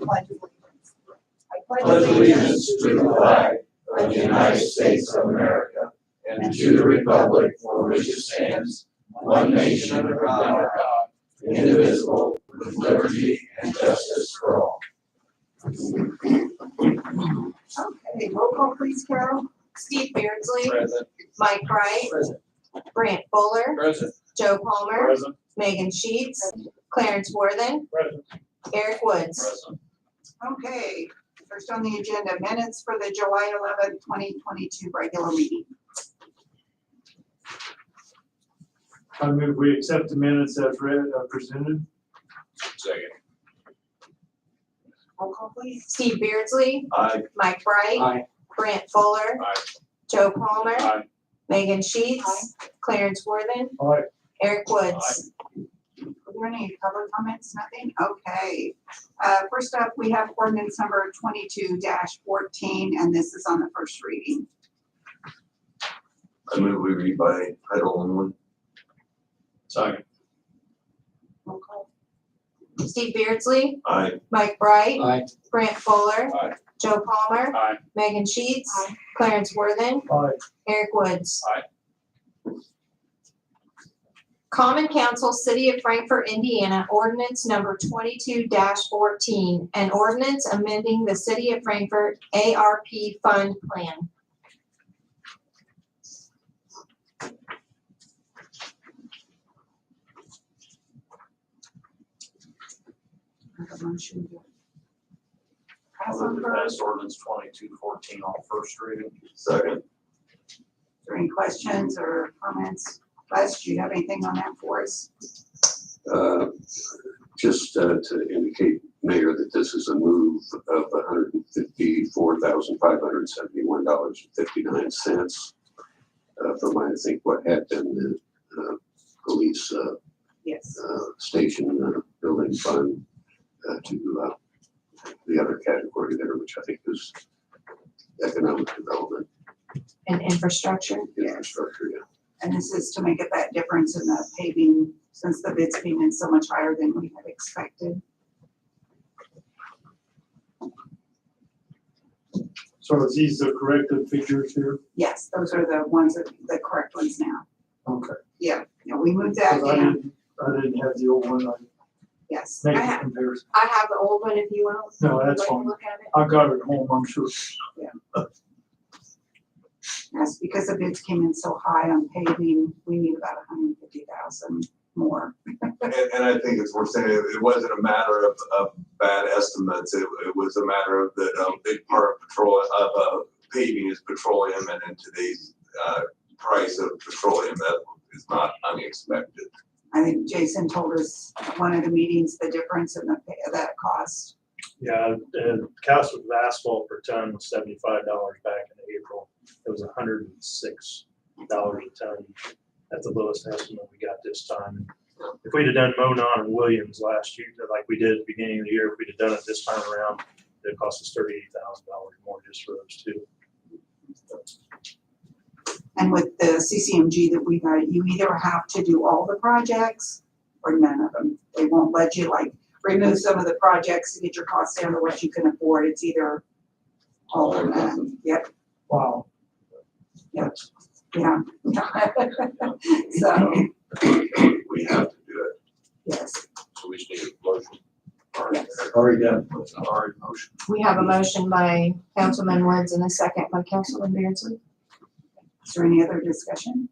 pledge allegiance. I pledge allegiance to the flag of the United States of America and to the republic for which it stands, one nation under God, indivisible, with liberty and justice for all. Okay, roll call please, Carol. Steve Beardsley. Present. Mike Wright. Present. Brant Fuller. Present. Joe Palmer. Present. Megan Sheets. Clarence Worthen. Present. Eric Woods. Present. Okay, first on the agenda, minutes for the July 11th, 2022 regular meeting. I move we accept the minutes as read, presented. Second. Roll call please. Steve Beardsley. Aye. Mike Wright. Aye. Brant Fuller. Aye. Joe Palmer. Aye. Megan Sheets. Clarence Worthen. Aye. Eric Woods. Are there any public comments? Nothing? Okay. First up, we have ordinance number 22-14, and this is on the first reading. I move we read by title only. Second. Roll call. Steve Beardsley. Aye. Mike Wright. Aye. Brant Fuller. Aye. Joe Palmer. Aye. Megan Sheets. Aye. Clarence Worthen. Aye. Eric Woods. Aye. Common Council, City of Frankfort, Indiana, ordinance number 22-14, an ordinance amending the City of Frankfort ARP Fund Plan. Have a motion to I pass move on to first. pass ordinance 22-14 on first reading. Second. Is there any questions or comments? Les, do you have anything on that for us? Just to indicate, Mayor, that this is a move of $154,571.59 from, I think, what had been the police Yes. station building fund to the other category there, which I think is economic development And infrastructure. infrastructure. Yeah. And this is to make up that difference in the paving, since the bids came in so much higher than we had expected. So are these the corrected figures here? Yes, those are the ones that, the correct ones now. Okay. Yeah, we moved that 'Cause down. I didn't have the old one. I Yes. made I the have- comparison. I have the old one if you want. No, that's Like to fine. Look at it. I got it at home, I'm sure. Yes, because the bids came in so high on paving, we need about 150,000 more. And I think it's worth saying, it wasn't a matter of bad estimates, it was a matter of that a big part of paving is petroleum, and in today's price of petroleum, that is not unexpected. I think Jason told us at one of the meetings, the difference in that cost. Yeah, the cost of asphalt per ton was $75 back in April. It was $106 a ton. That's the lowest estimate we got this time. If we'd have done Monon and Williams last year, like we did at the beginning of the year, if we'd have done it this time around, it cost us $38,000 more just for those two. And with the CCMG that we got, you either have to do all the projects or none of them. They won't let you like remove some of the projects to get your costs down to what you can afford. It's either all or none. Yep, Wow. yeah. So, We have to do it. yes, So we just need a motion. yes. Already done. Already motion. We have a motion by Councilman Woods and a second by Councilman Beardsley. Is there any other discussion?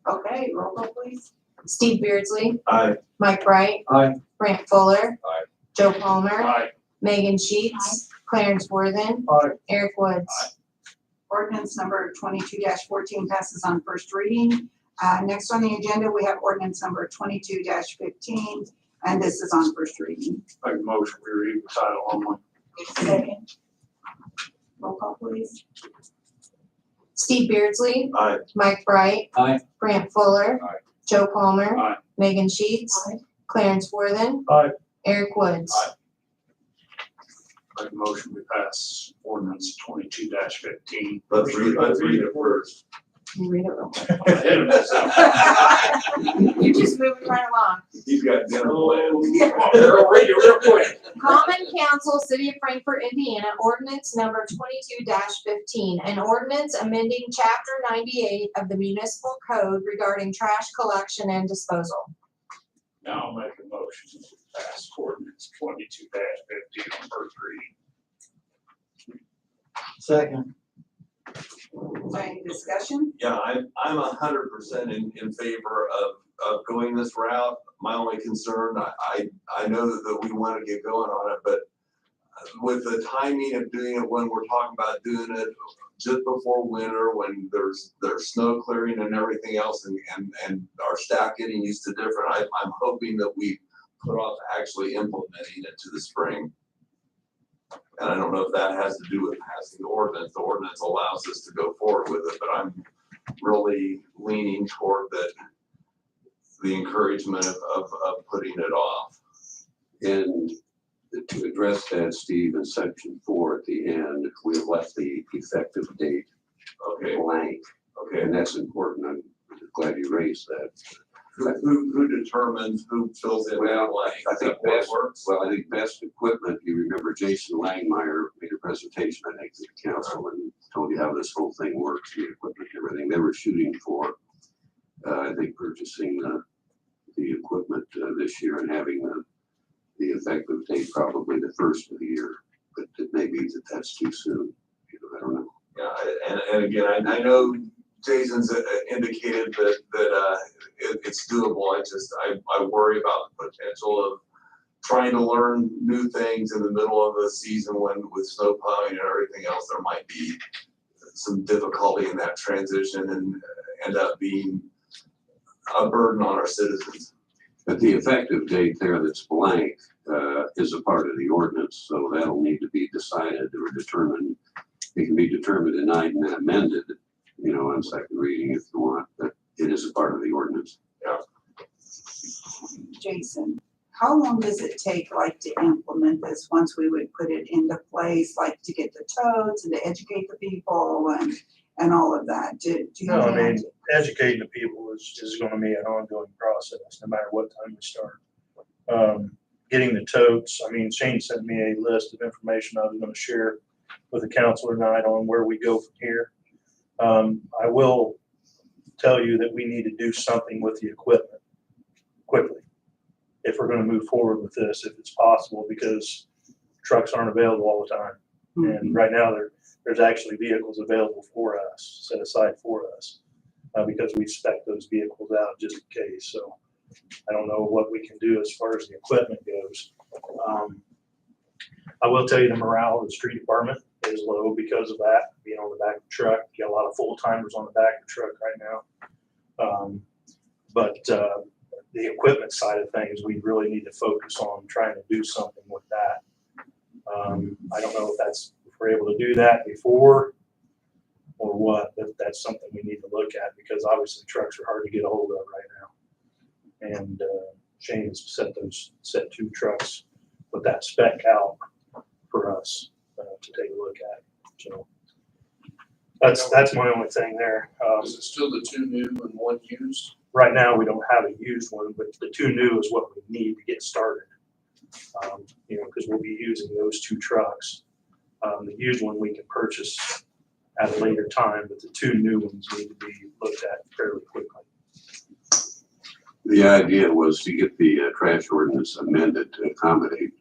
Okay, roll call please. Steve Beardsley. Aye. Mike Wright. Aye. Brant Fuller. Aye. Joe Palmer. Aye. Megan Sheets. Clarence Worthen. Aye. Eric Woods. Ordinance number 22-14 passes on first reading. Next on the agenda, we have ordinance number 22-15, and this is on first reading. Make a motion, we read the title only. Second. Roll call please. Steve Beardsley. Aye. Mike Wright. Aye. Brant Fuller. Aye. Joe Palmer. Aye. Megan Sheets. Aye. Clarence Worthen. Aye. Eric Woods. Aye. Make a motion, we pass ordinance 22-15. Let's read it first. Can you read it real quick? Ahead of myself. You're just moving right along. He's got dinner plans. I'll read it real quick. Common Council, City of Frankfort, Indiana, ordinance number 22-15, an ordinance amending chapter 98 of the municipal code regarding trash collection and disposal. Now I'll make a motion to pass ordinance 22-15 on first reading. Second. Any discussion? Yeah, I'm 100% in favor of going this route. My only concern, I know that we want to get going on it, but with the timing of doing it, when we're talking about doing it just before winter, when there's snow clearing and everything else, and our staff getting used to different, I'm hoping that we put off actually implementing it to the spring. And I don't know if that has to do with passing the ordinance. The ordinance allows us to go forward with it, but I'm really leaning toward the encouragement of putting it off. And to address that, Steve, in section 4 at the end, we have left the effective date Okay, blank, okay. and that's important. I'm glad you raised that. Who determines who fills in that blank? I Is think that what best, works? well, I think best equipment, you remember Jason Langmeyer made a presentation, I think, to the council and told you how this whole thing works, the equipment and everything. They were shooting for, I think, purchasing the equipment this year and having the effective date probably the first of the year, but it may be that that's too soon. You know, I don't know. Yeah, and again, I know Jason's indicated that it's doable. I worry about the potential of trying to learn new things in the middle of the season when with snow plowing and everything else, there might be some difficulty in that transition and end up being a burden on our citizens. But the effective date there that's blank is a part of the ordinance, so that'll need to be decided or determined. It can be determined tonight and then amended, you know, on second reading if you want, but it is a part of the ordinance. Jason, how long does it take, like, to implement this once we would put it into place, like to get the totes and to educate the people and all of that? Do you No, I have mean, to- educating the people is gonna be an ongoing process, no matter what time we start. Getting the totes, I mean, Shane sent me a list of information I was gonna share with the council tonight on where we go from here. I will tell you that we need to do something with the equipment quickly if we're gonna move forward with this, if it's possible, because trucks aren't available all the time. And right now, there's actually vehicles available for us, set aside for us, because we spec those vehicles out just in case. So I don't know what we can do as far as the equipment goes. I will tell you the morale of the street department is low because of that, being on the back of the truck. You got a lot of full timers on the back of the truck right now. But the equipment side of things, we really need to focus on trying to do something with that. I don't know if we're able to do that before or what, but that's something we need to look at because obviously trucks are hard to get a hold of right now. And Shane has set 2 trucks with that spec out for us to take a look at. So that's my only thing there. Is it still the 2 new and 1 used? Right now, we don't have a used one, but the 2 new is what we need to get started. You know, because we'll be using those 2 trucks. The used one we can purchase at a later time, but the 2 new ones need to be looked at fairly quickly. The idea was to get the trash ordinance amended to accommodate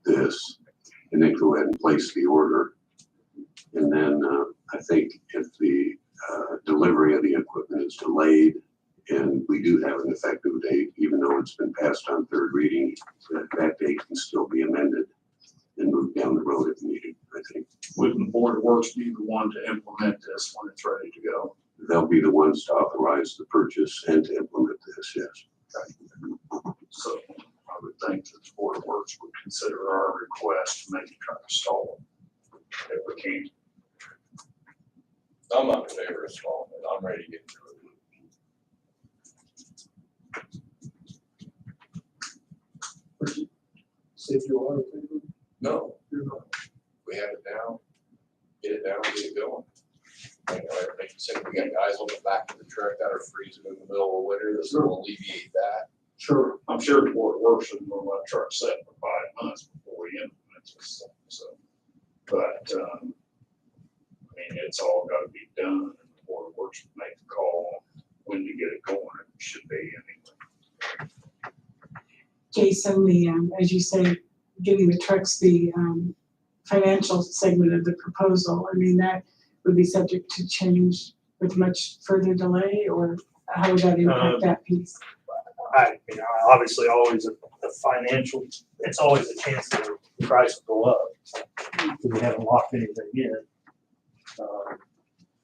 this, and then go ahead and place the order. And then I think if the delivery of the equipment is delayed, and we do have an effective date, even though it's been passed on third reading, that date can still be amended and moved down the road if needed, I think. Wouldn't the Board of Works be the one to implement this when it's ready to go? They'll be the ones to authorize the purchase and to implement this, yes. So I would think that the Board of Works would consider our request, maybe try to stall it if we can. I'm not in favor of stalling it. I'm ready to get through it. See if you want to. No, we have it down, get it going. Like you said, we got guys on the back of the truck that are freezing in the middle of winter, this will alleviate that. Sure, I'm sure it's more worse than when my truck sat for 5 months before we implement this thing, so. But, I mean, it's all gotta be done, and the board of works will make the call on when to get it going, it should be anyway. Jason, as you say, giving the trucks the financial segment of the proposal, I mean, that would be subject to change with much further delay, or how would that impact that piece? Obviously, always a financial, it's always a chance that the price will go up. Because we haven't locked anything in.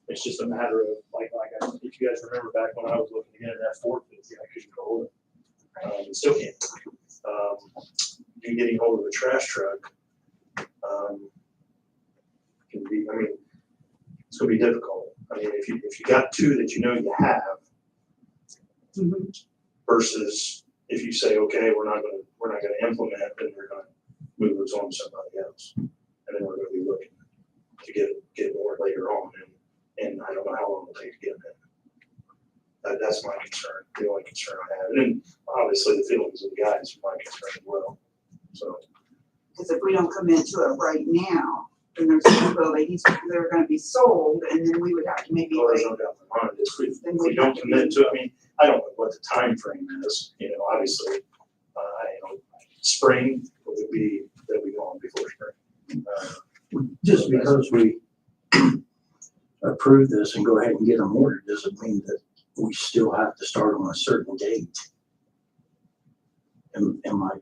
It's just a matter of, if you guys remember back when I was looking to get an F-450, I couldn't hold it. And still can't. You getting hold of a trash truck, can be, it's gonna be difficult. I mean, if you got two that you know you have, Mhm. versus if you say, okay, we're not gonna implement, then we're gonna move those on to somebody else. And then we're gonna be looking to get more later on, and I don't know how long it'll take to get that. That's my concern, the only concern I have. And then obviously the feelings of the guys are my concern as well, so. Because if we don't commit to it right now, then there's people that are gonna be sold, and then we would have to maybe There's wait. no doubt in my mind, if we don't commit to it, I don't know what the time frame is, obviously, spring would be, that we go on before spring. Just because we approve this and go ahead and get them ordered doesn't mean that we still have to start on a certain date. Am I?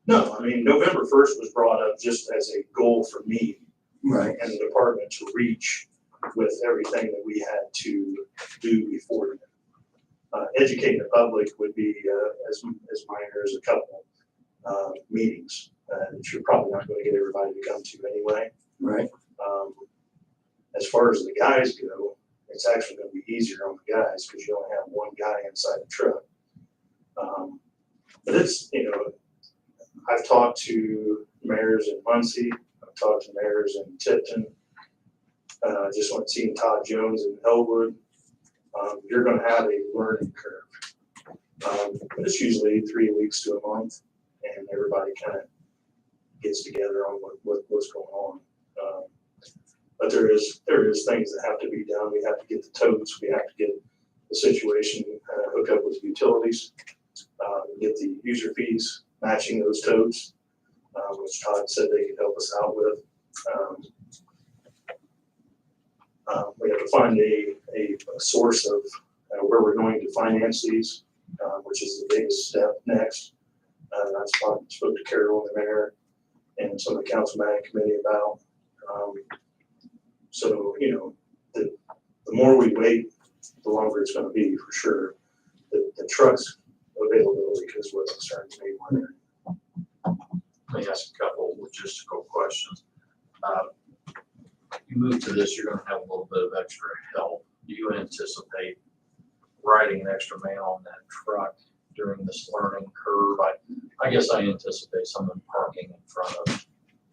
No, November 1st was brought up just as a goal for me Right. and the department to reach with everything that we had to do before then. Educating the public would be as minor as a couple meetings that you're probably not going to get everybody to come to anyway. Right. As far as the guys go, it's actually going to be easier on the guys because you only have one guy inside the truck. But it's, I've talked to mayors in Muncie, I've talked to mayors in Tipton. Just went seeing Todd Jones in Elwood. You're going to have a learning curve. But it's usually 3 weeks to a month, and everybody kind of gets together on what's going on. But there is things that have to be done. We have to get the totes. We have to get the situation hook up with utilities, get the user fees matching those totes, which Todd said they could help us out with. We have to find a source of where we're going to finance these, which is the biggest step next. I spoke to Carol, the mayor, and some of the council management committee about. So, the more we wait, the longer it's going to be for sure. The trucks availability is what concerns me more than. Let me ask a couple logistical questions. You move to this, you're gonna have a little bit of extra help. Do you anticipate riding an extra man on that truck during this learning curve? I guess I anticipate someone parking in front of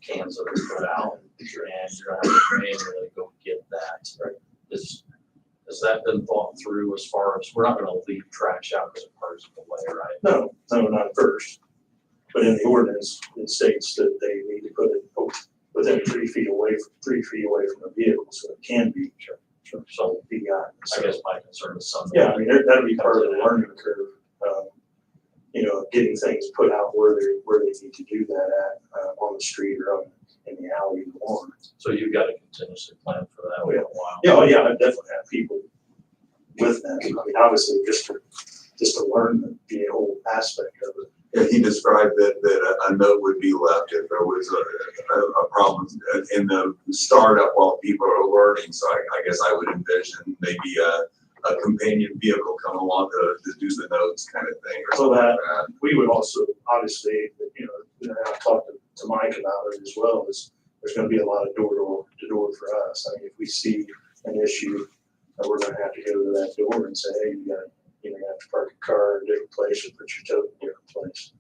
cans that are put out, and you're gonna have to manually go get that. Has that been thought through as far as, we're not gonna leave trash out as a person away, right? No, not at first. But in the ordinance, it states that they need to put it within 3 feet away from the vehicle, so it can be, so be gotten. I guess my concern is something. Yeah, that'll be part of the learning curve, getting things put out where they need to do that at, on the street or in the alley you want. So you've got a contingency plan for that for a while. Yeah, oh yeah, I definitely have people with that. Obviously, just to learn the whole aspect of it. Yeah, he described that a note would be left if there was a problem in the startup while people are learning. So I guess I would envision maybe a companion vehicle come along to do the notes kind of thing. Or So something that like we would also, obviously, and I've talked to Mike about it as well, is there's gonna be a lot of door to door for us. If we see an issue, we're gonna have to go to that door and say, hey, you have to park your car in a different place or put your tote in a different place.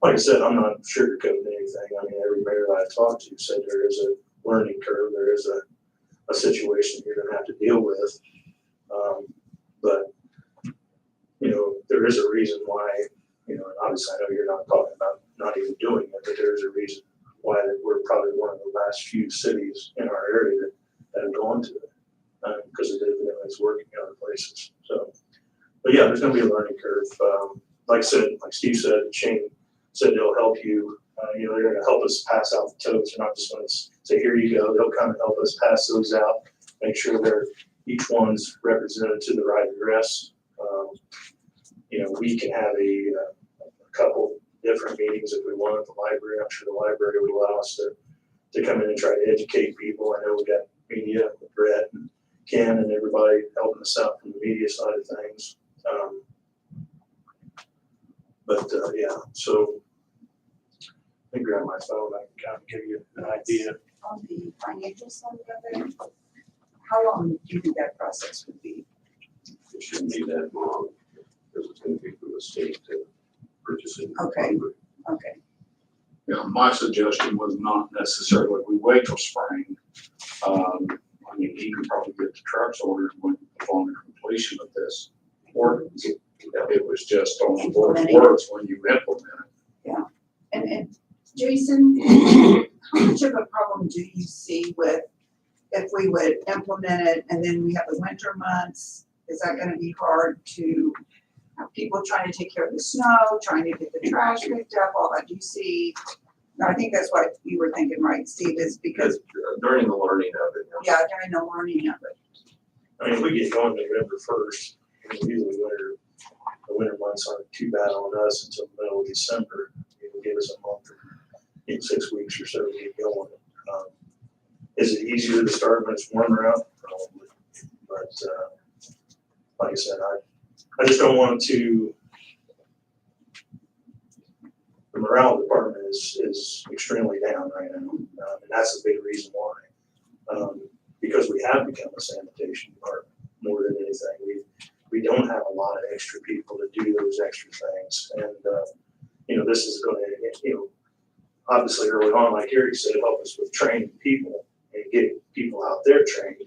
like I said, I'm not sugarcoating anything. I mean, every mayor that I've talked to said there is a learning curve, there is a situation you're gonna have to deal with. But, you know, there is a reason why, you know, and obviously I know you're not talking about not even doing it, but there is a reason why that we're probably one of the last few cities in our area that have gone to it. Because it is working in other places. So, but yeah, there's gonna be a learning curve. Like I said, like Steve said, Shane said they'll help you. You know, they're gonna help us pass out the totes. They're not just gonna say, here you go. They'll come and help us pass those out, make sure each one's represented to the right address. You know, we can have a couple different meetings if we want at the library. I'm sure the library would allow us to come in and try to educate people. I know we got media with Brett and Ken and everybody helping us out from the media side of things. Yeah, so let me grab my phone. I can kind of give you an idea. On the financial side of it, how long do you think that process would be? It shouldn't be that long, because it's gonna be from the state to purchasing. Okay. Okay. Yeah, my suggestion was not necessarily we wait till spring. I mean, he can probably get the trucks ordered upon the completion of this ordinance. It was just on the board's words when you implement it. And Jason, how much of a problem do you see with if we would implement it and then we have the winter months? Is that gonna be hard to have people trying to take care of the snow, trying to get the trash picked up, all that? Do you see? I think that's what you were thinking, right, Steve, is because, During the learning of it. yeah, during the learning of it. I mean, if we get going November 1st, usually the winter months aren't too bad on us until the middle of December. It will give us a month, in 6 weeks or so to get going. Is it easier to start when it's warmer out? Probably. But like I said, I just don't want to. The morale department is extremely down right now, and that's a big reason why. Because we have become a sanitation department more than anything. We don't have a lot of extra people to do those extra things, and you know, this is going to, you know, obviously early on, like Eric said, help us with training people and getting people out there trained.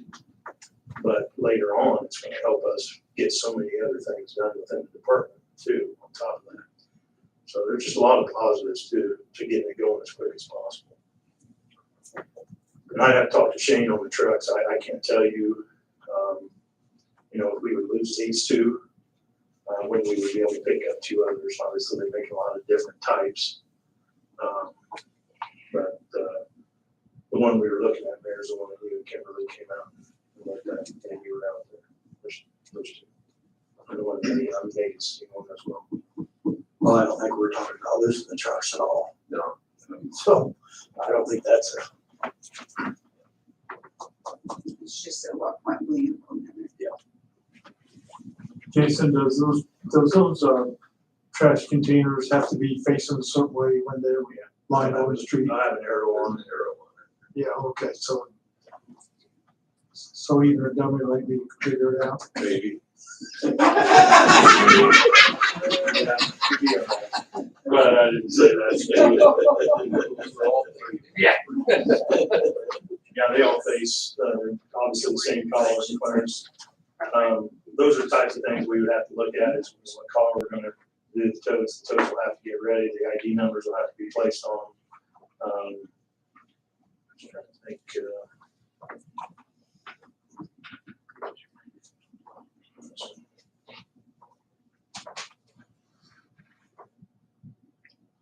But later on, it's going to help us get so many other things done within the department too, on top of that. So there's just a lot of positives to getting it going as quick as possible. And I have talked to Shane on the trucks. I can't tell you, you know, if we would lose these two, when we would be able to pick up two others. Obviously, they make a lot of different types. But the one we were looking at there is the one that we and Kimberly came out and looked at, and you were out there. Those two. And the one that I'm Vegas, you know, as well. Well, I don't think we're talking about losing the trucks at all. No. So I don't think that's It's just at what point we implement it. Jason, does those trash containers have to be facing a certain way when they're lying on the street? I have an arrow on the arrow. Yeah, okay, so even a dummy like me can figure it out. Maybe. But I didn't say that. Yeah. Yeah, they all face, obviously the same color as clearance. Those are the types of things we would have to look at is what color we're gonna do the totes. The totes will have to get ready, the ID numbers will have to be placed on. I'm trying to think,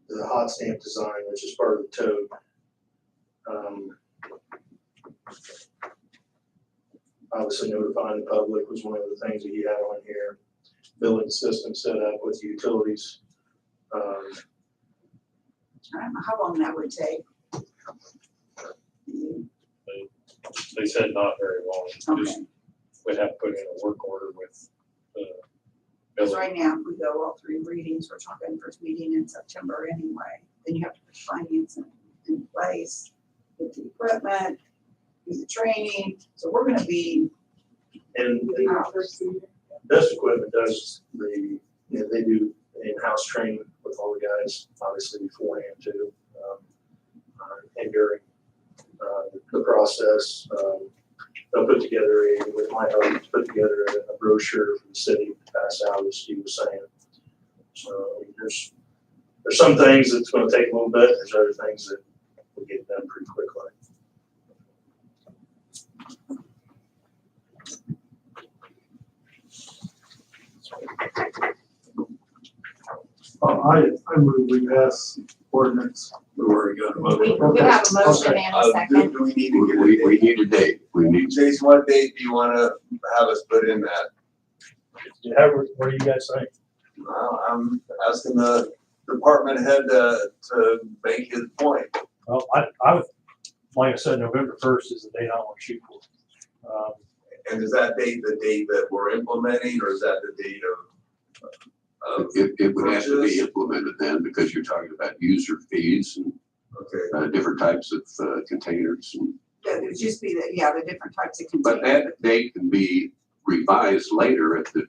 the hot stamp design, which is part of the tote. Obviously notifying the public was one of the things that you had on here. Billing system set up with utilities. I don't know how long that would take. They said not very long. Okay. We'd have to put in a work order with Because right now, if we go all three readings, we're talking first meeting in September anyway. Then you have to put finance in place, get the equipment, do the training. So we're gonna be. And Best Equipment does they do in-house training with all the guys, obviously beforehand too, and during the process. They'll put together with my help, put together a brochure for the city to pass out, as Steve was saying. So I mean, there's some things that's gonna take a little bit, there's other things that will get done pretty quickly. I move we pass ordinance. We already got a We motion. have a motion Okay. and a second. Do we need to get a We date? need a date. We need, Jason, what date do you wanna have us put in that? What do you guys think? Well, I'm asking the department head to make his point. Well, I would, like I said, November 1st is the date I want to shoot for. And is that date the date that we're implementing, or is that the date of? it would have to be implemented then, because you're talking about user fees and Okay, different types of containers. Yeah, there'd just be the different types of But containers. that date can be revised later if the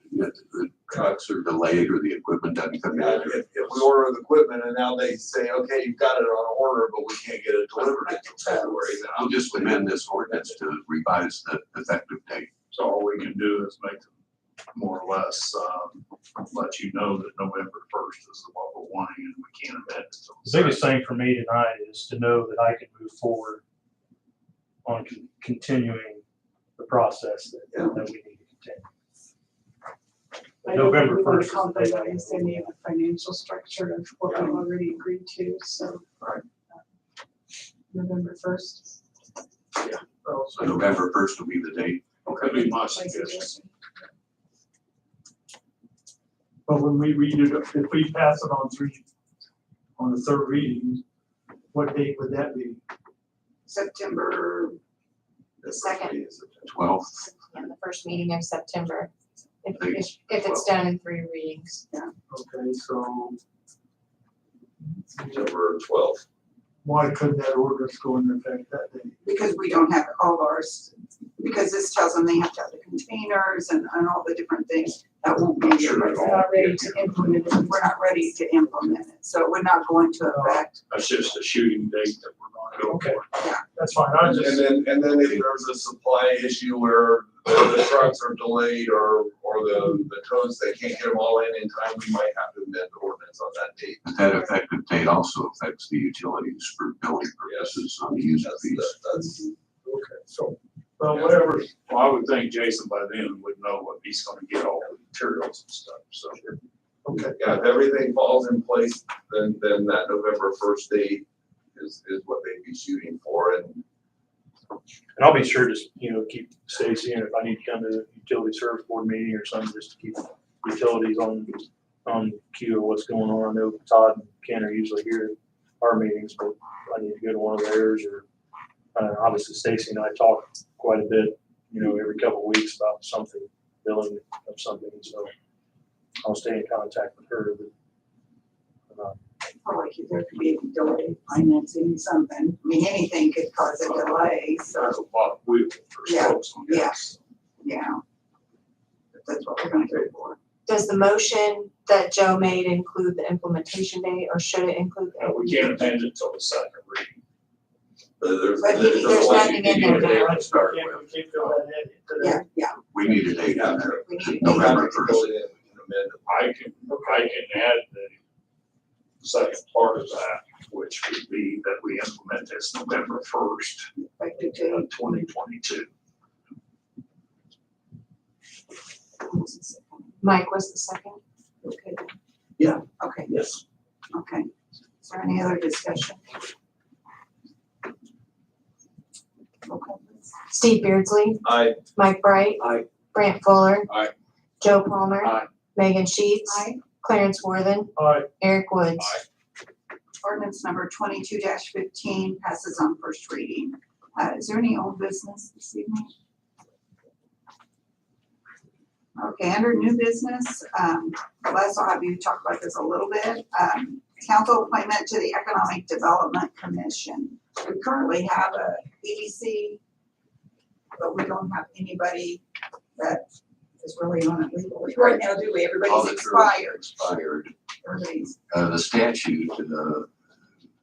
trucks are delayed or the equipment doesn't come yeah, in. if we order the equipment and now they say, okay, you've got it on order, but we can't get it delivered until February, then I'll just amend this ordinance to revise the effective date. So all we can do is make them more or less, let you know that November 1st is what we're wanting and we can't amend it. till The biggest thing for me tonight is to know that I can move forward on continuing the process that we need to continue. I don't think November we want 1st to is the date I compromise any of the financial structure of what we've already agreed to, so. Right. November 1st. So November 1st will be the date. That'd be my my suggestion. suggestion. But when we read it, if we pass it on the third reading, what date would that be? September the second. 12th. And the first meeting of September, if it's done in 3 readings. Okay, so September 12th. why couldn't that ordinance go into effect that day? Because we don't have all ours, because this tells them they have to have the containers and all the different things. That won't be Sure, here. it We're not ready to implement it. We're not ready to implement it, so it would not go into effect. That's just a shooting date that we're gonna go Okay. for. That's fine, I just. And then if there's a supply issue where the trucks are delayed or the tows, they can't get them all in time, we might have to amend the ordinance on that date. But that effective date also affects the utilities for billing purposes on the user fees. That's, Okay, so, well, whatever, Well, I would think Jason by then would know what he's gonna get all the materials and stuff, so. okay. yeah, if everything falls in place, then that November 1st date is what they'd be shooting for, and And I'll be sure to, keep Stacy, and if I need to come to the utility service board meeting or something, just to keep utilities on cue of what's going on. I know Todd and Ken are usually here at our meetings, but I need to go to one of theirs, or, obviously Stacy and I talk quite a bit, every couple of weeks about something, billing of something, so I'll stay in contact with her, but, Like there could be a delay financing something. I mean, anything could cause a delay, so, There's a lot of wiggle for Yeah, folks on that. yeah. But that's what we're gonna go for. Does the motion that Joe made include the implementation date, or should it include? We can't amend it till the second reading. there's. But there's nothing in there now. I just can't fill that in today. Yeah, We need a date on there. we need. November We can amend it. I can add the second part of that, which would be that we implement this November 1st, Effective date. 2022. Mike was the second. Okay. Yeah. Okay, Yes. okay. Is there any other discussion? Okay. Steve Beardsley, Aye. Mike Bright. Aye. Brant Fuller. Aye. Joe Palmer. Aye. Megan Sheets. Aye. Clarence Worthen. All right, Eric Woods. Ordinance number 22-15 passes on first reading. Is there any old business this evening? Okay, under new business, Les will have you talk about this a little bit. Council appointment to the Economic Development Commission. We currently have a EDC, but we don't have anybody that is really on it legally right now, do we? All Everybody's the expired. Expired. Everybody's, The statute,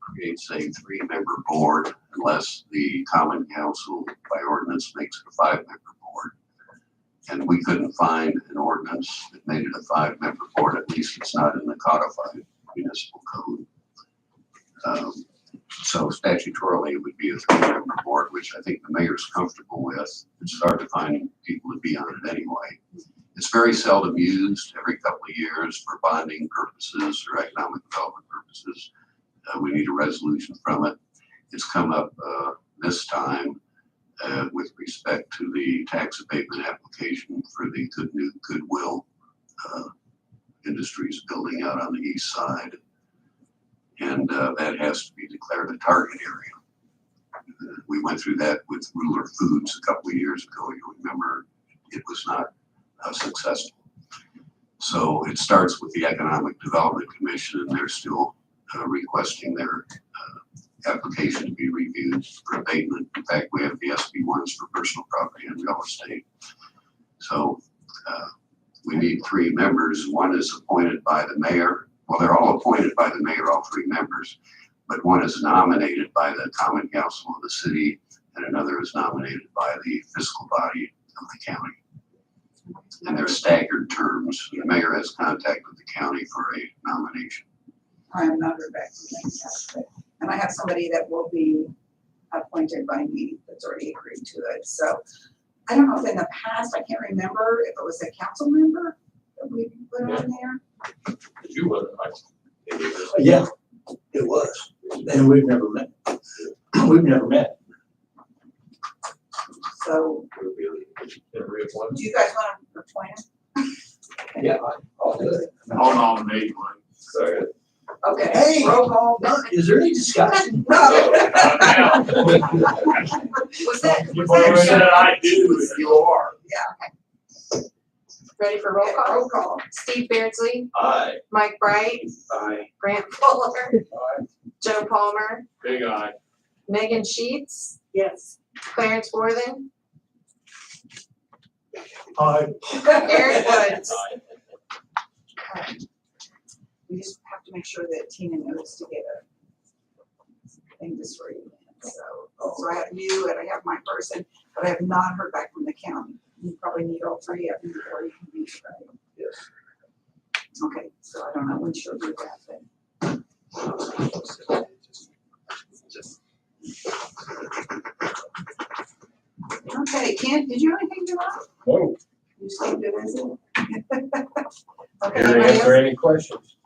creates a three-member board unless the common council by ordinance makes it a five-member board. And we couldn't find an ordinance that made it a five-member board, at least it's not in the codified municipal code. So statutorily, it would be a three-member board, which I think the mayor's comfortable with. It's hard to find people to be on it anyway. It's very seldom used, every couple of years for bonding purposes or economic development purposes. We need a resolution from it. It's come up this time with respect to the tax abatement application for the Goodwill Industries building out on the east side. And that has to be declared a target area. We went through that with Ruler Foods a couple of years ago. You remember it was not successful. So it starts with the Economic Development Commission, and they're still requesting their application to be reviewed for abatement. In fact, we have the SB1s for personal property and real estate. So we need three members. One is appointed by the mayor. Well, they're all appointed by the mayor, all three members, but one is nominated by the common council of the city, and another is nominated by the fiscal body of the county. And they're staggered terms. The mayor has contact with the county for a nomination. I am not Rebecca, and I have somebody that will be appointed by me that's already agreed to it. So I don't know if in the past, I can't remember if it was a council member that we put on there. You would, Yeah, it was. And we've never met. We've never met. So do you guys want to appoint him? Yeah, I'll do it. I'll nominate one. Second. Okay, Hey. roll call. Is there any discussion? No. Was that, You've was already that, said I do, if you are. ready for roll call? Roll call. Steve Beardsley, Aye. Mike Bright, Aye. Grant Fuller, Joe Palmer, Big eye. Megan Sheets, Yes. Clarence Worthen, Eric Woods. We just have to make sure that Tina knows to get a thing this week. So I have you and I have my person, but I have not heard back from the county. You probably need all three of them before you can be right. Yes. Okay, so I don't know when she'll do that then. Okay, Kent, did you have anything to add? No. You just keep it as it. Okay, Here to anybody answer else? any questions.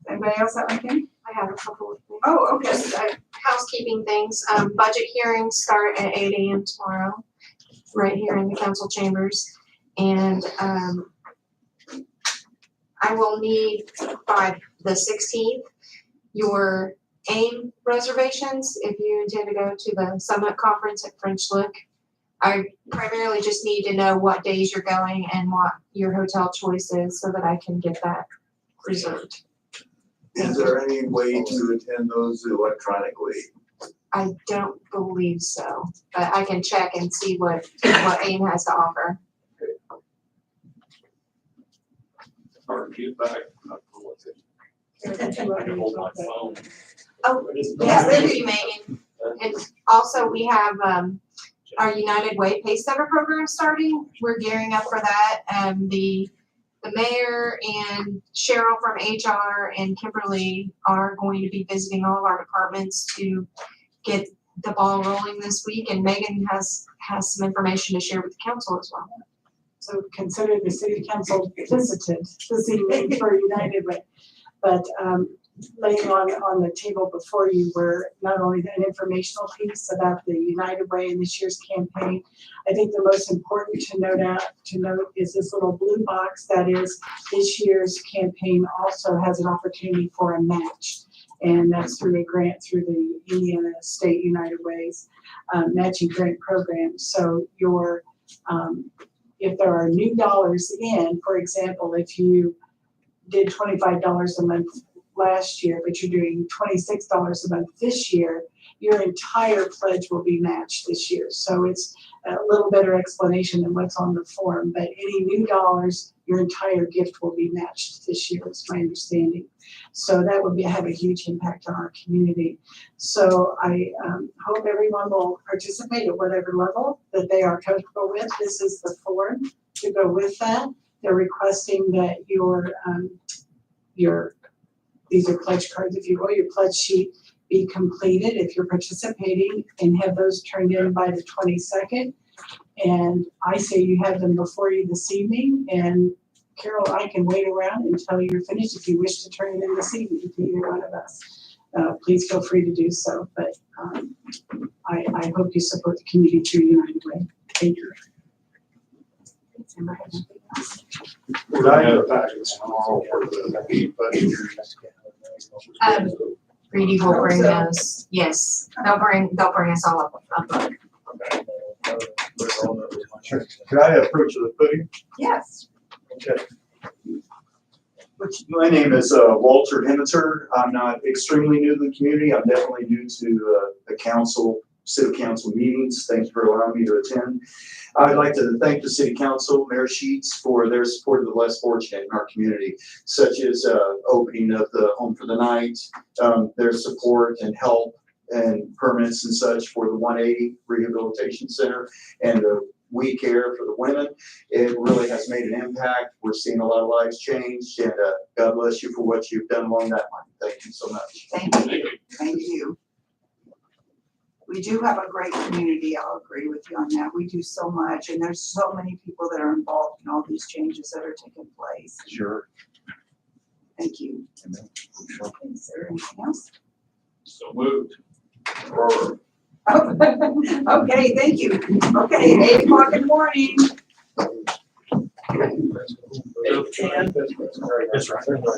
Anybody else have anything? I have a couple of things. Oh, okay. Just housekeeping things. Budget hearings start at 8 a.m. tomorrow, right here in the council chambers. And I will need by the 16th your AIM reservations if you intend to go to the summit conference at French Lick. I primarily just need to know what days you're going and what your hotel choice is so that I can get that reserved. Is there any way to attend those electronically? I don't believe so, but I can check and see what AIM has to offer. Hard to get back. I can hold my phone. Oh, yes, thank you, Megan. And also, we have our United Way Pace Center program starting. We're gearing up for that. The mayor and Cheryl from HR and Kimberly are going to be visiting all of our departments to get the ball rolling this week. And Megan has some information to share with the council as well. So consider the city council visited this evening for United Way. But laying on the table before you were not only an informational piece about the United Way and this year's campaign. I think the most important to note is this little blue box that is this year's campaign also has an opportunity for a match. And that's through a grant through the Indiana State United Ways matching grant program. So your if there are new dollars in, for example, if you did $25 a month last year, but you're doing $26 a month this year, your entire pledge will be matched this year. So it's a little better explanation than what's on the form, but any new dollars, your entire gift will be matched this year, is my understanding. So that would have a huge impact on our community. So I hope everyone will participate at whatever level that they are comfortable with. This is the form to go with that. They're requesting that these are pledge cards, if you will, your pledge sheet be completed if you're participating, and have those turned in by the 22nd. And I say you have them before you this evening, and Carol, I can wait around until you're finished if you wish to turn it in this evening to either one of us. Please feel free to do so, but I hope you support the community through United Way. Thank you. Would I have a package tomorrow for the budget? Reedy will bring those, yes, they'll bring us all up. Okay. Can I approach the podium? Yes. Okay. My name is Walter Hemmeter. I'm not extremely new to the community. I'm definitely new to the council, city council meetings. Thanks for allowing me to attend. I'd like to thank the city council, Mayor Sheets, for their support of the less fortunate in our community, such as opening of the Home for the Night, their support and help and permits and such for the 180 Rehabilitation Center, and the We Care for the women. It really has made an impact. We're seeing a lot of lives changed, and God bless you for what you've done along that line. Thank you so much. Thank you. Thank you. We do have a great community. I'll agree with you on that. We do so much, and there's so many people that are involved in all these changes that are taking place. Sure. Thank you. Is there anything else? So moved. Okay, thank you. Okay, 8:00 in the morning. That's right.